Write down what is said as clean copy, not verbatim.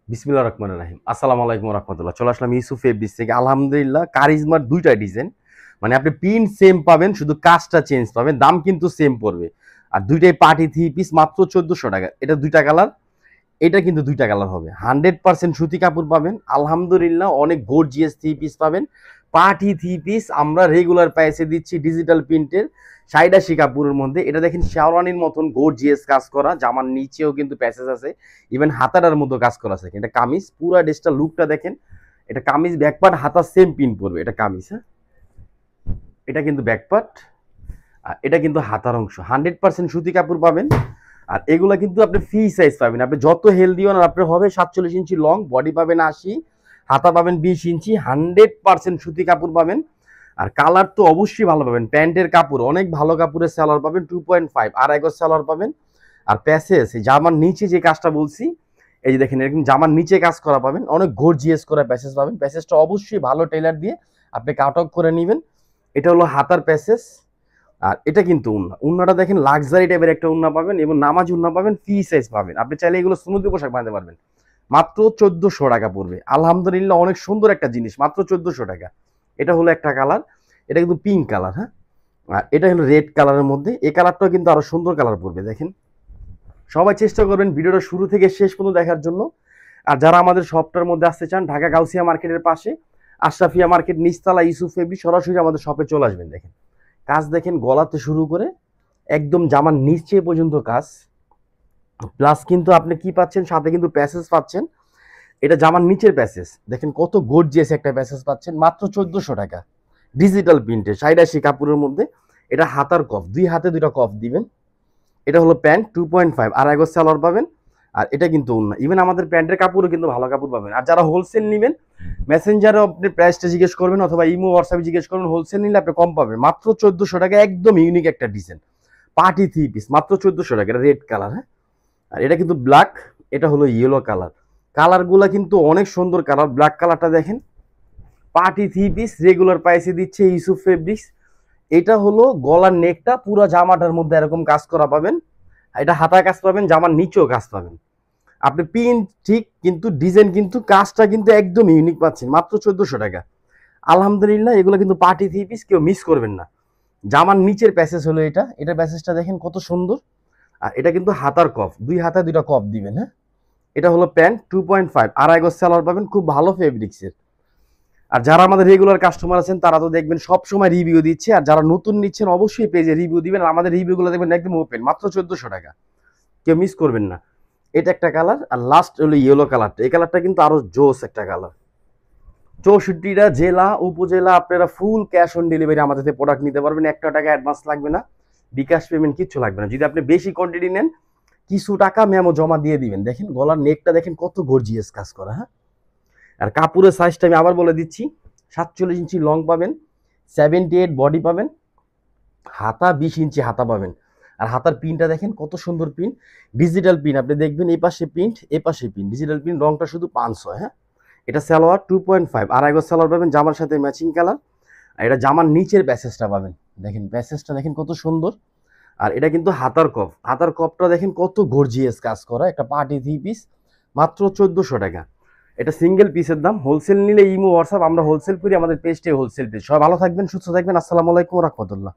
বিসমিল্লাহির রহমানির রহিম। আসসালামু আলাইকুম ওয়া রাহমাতুল্লাহ। চলে আসলাম ইউসুফ ফেব্রিক্স থেকে। আলহামদুলিল্লাহ কারিজমার ২টা ডিজাইন। মানে আপনি প্রিন্ট সেম পাবেন, শুধু কাজটা চেঞ্জ পাবেন। দাম কিন্তু সেম পড়বে। আর দুইটাই পার্টি 3 পিস মাত্র ১৪০০ টাকা। এটা ২টা কালার, এটা কিন্তু ২টা কালার হবে। 100% সুতি কাপড় পাবেন। আলহামদুলিল্লাহ অনেক গর্জিয়াস 3 পিস পাবেন। পার্টি 3 পিস আমরা রেগুলার প্রাইসে দিচ্ছি ডিজিটাল প্রিন্টের ৮৭ কাপড়ের মধ্যে। এটা দেখেন শেরওয়ানির মতন গর্জিয়াস কাজ করা, জামার নিচেও কিন্তু প্যাসেজ আছে, ইভেন হাতাটার মতো কাজ করা আছে। এটা কামিজ, পুরা ড্রেসটা লুকটা দেখেন। এটা কামিজ ব্যাকপার্ট, হাতা সেম প্রিন্ট পড়বে। এটা কামিজ, হ্যাঁ, এটা কিন্তু ব্যাকপার্ট, আর এটা কিন্তু হাতার অংশ। 100% সুতি কাপড় পাবেন। আর এগুলা কিন্তু আপনি ফ্রি সাইজ পাবেন। আপনি যত হেলদি হন আপনার হবে ৪৭ ইঞ্চি লং, বডি পাবেন ৮০, হাতা পাবেন ২০ ইঞ্চি। 100% সুতি কাপড় পাবেন। আর কালার তো অবশ্যই ভালো পাবেন। প্যান্টের কাপড় অনেক ভালো কাপড়ের সেলার পাবেন, 2.5 আড়াই গজ সেলার পাবেন। আর প্যাসেজ জামার নিচে যে কাজটা বলছি, এই যে দেখেন এরকম জামার নিচে কাজ করা পাবেন, অনেক গর্জিয়াস করে প্যাসেজ পাবেন। প্যাসেজটা অবশ্যই ভালো টেলার দিয়ে আপনি কাট অফ করে নেবেন। এটা হলো হাতার প্যাসেজ। আর এটা কিন্তু উন্না, উন্নাটা দেখেন লাক্সারি টাইপের একটা উন্না পাবেন, এবং নামাজ উন্না পাবেন, ফ্রি সাইজ পাবেন। আপনি চাইলে এগুলো সুন্নতি পোশাক বানাতে পারবেন। মাত্র ১৪০০ টাকা পড়বে। আলহামদুলিল্লাহ অনেক সুন্দর একটা জিনিস, মাত্র ১৪০০ টাকা। এটা হলো একটা কালার, এটা কিন্তু পিঙ্ক কালার, হ্যাঁ। আর এটা হলো রেড কালারের মধ্যে। এই কালারটাও কিন্তু আরো সুন্দর কালার পড়বে। দেখেন, সবাই চেষ্টা করবেন ভিডিওটা শুরু থেকে শেষ পর্যন্ত দেখার জন্য। আর যারা আমাদের শপটার মধ্যে আসতে চান, ঢাকা গাউসিয়া মার্কেটের পাশে আশরাফিয়া মার্কেট নিচতলা ইউসুফ ফেব্রিক্স, সরাসরি আমাদের শপে চলে আসবেন। দেখেন কাজ দেখেন, গলাতে শুরু করে একদম জামার নিচে পর্যন্ত কাজ। প্লাস কিন্তু আপনি কি পাচ্ছেন, সাথে কিন্তু প্যাসেজ পাচ্ছেন। এটা জামার নিচের প্যাসেজ দেখেন, কত গর্জিয়াস একটা প্যাসেজ পাচ্ছেন মাত্র ১৪০০ টাকা। ডিজিটাল প্রিন্টে ৮৭ কাপড়ের মধ্যে। এটা হাতার কফ, দুই হাতে দুইটা কফ দিবেন। এটা হলো প্যান্ট 2.5 আড়াই গজ সালোয়ার পাবেন। আর এটা কিন্তু উন্না, ইভেন আমাদের প্যান্টের কাপড়ও কিন্তু ভালো কাপড় পাবেন। আর যারা হোলসেল নেবেন, মেসেঞ্জারে আপনি প্রাইসটা জিজ্ঞেস করবেন, অথবা ইমো হোয়াটসঅ্যাপে জিজ্ঞেস করবেন। হোলসেল নিলে আপনি কম পাবেন, মাত্র ১৪০০ টাকা। একদম ইউনিক একটা ডিজাইন, পার্টি 3 পিস মাত্র ১৪০০ টাকা। এটা রেড কালার, হ্যাঁ। আর এটা কিন্তু ব্ল্যাক, এটা হলো ইয়েলো কালার। কালারগুলা কিন্তু অনেক সুন্দর কালার। ব্ল্যাক কালারটা দেখেন, পার্টি 3 পিস রেগুলার প্রাইসে দিচ্ছে ইউসুফ ফেব্রিক্স। এটা হলো গলার নেকটা পুরো জামাটার মধ্যে এরকম কাজ করা পাবেন। এটা হাতায় কাজ পাবেন, জামার নিচেও কাজ পাবেন। আপনি পিন ঠিক, কিন্তু ডিজাইন কিন্তু কাজটা কিন্তু একদম ইউনিক পাচ্ছেন মাত্র ১৪০০ টাকা। আলহামদুলিল্লাহ এগুলো কিন্তু পার্টি 3 পিস, কেউ মিস করবেন না। জামার নিচের প্যাসেজ হলো এটা। এটা প্যাসেজটা দেখেন কত সুন্দর। আর এটা কিন্তু হাতার কফ, দুই হাতায় দুইটা কফ দিবেন, হ্যাঁ। এটা হলো প্যান্ট 2.5 আড়াই গজ সেলার পাবেন, খুব ভালো ফেব্রিক্সের। আর যারা আমাদের রেগুলার কাস্টমার আছেন তারা তো দেখবেন সব সময় রিভিউ দিচ্ছে। আর যারা নতুন নিচ্ছেন অবশ্যই পেজে রিভিউ দিবেন। আর আমাদের রিভিউগুলো দেখবেন একদম ওপেন, মাত্র ১৪০০ টাকা। কেউ মিস করবেন না। এটা একটা কালার। আর লাস্ট হলো ইয়েলো কালারটা। এই কালারটা কিন্তু আরো জোস একটা কালার। ৬৪টা জেলা উপজেলা আপনারা ফুল ক্যাশ অন ডেলিভারি আমাদের থেকে প্রোডাক্ট নিতে পারবেন। ১ টাকা অ্যাডভান্স লাগবে না, বিকাশ পেমেন্ট কিচ্ছু লাগবে না। যদি আপনি বেশি কোয়ান্টিটি নেন, কিছু টাকা মেমো জমা দিয়ে দিবেন। দেখেন গলার নেকটা দেখেন কত গর্জিয়াস কাজ করা, হ্যাঁ। আর কাপড়ের সাইজটা আমি আবার বলে দিচ্ছি, ৪৭ ইঞ্চি লং পাবেন, 78 বডি পাবেন, হাতা ২০ ইঞ্চি হাতা পাবেন। আর হাতার পিনটা দেখেন কত সুন্দর পিন, ডিজিটাল পিন। আপনি দেখবেন এই পাশে প্রিন্ট, এ পাশে পিন, ডিজিটাল পিন। রংটা শুধু ৫০০, হ্যাঁ। এটা সালোয়ার 2.5 আড়াই গজ সালোয়ার পাবেন, জামার সাথে ম্যাচিং কালার। আর এটা জামার নিচের প্যাসেজটা পাবেন। দেখেন প্যাসেজটা দেখেন কত সুন্দর। আর এটা কিন্তু হাতার কফ, হাতার কফটা দেখেন কত গর্জিয়াস কাজ করা। একটা পার্টি 3 পিস মাত্র ১৪০০ টাকা। এটা সিঙ্গেল পিসের দাম। হোলসেল নিলে ইমো হোয়াটসঅ্যাপ আমরা হোলসেল করি, আমাদের পেজটাই হোলসেল পেজ। সবাই ভালো থাকবেন, সুস্থ থাকবেন। আসসালামু আলাইকুম ওয়া রাহমাতুল্লাহ।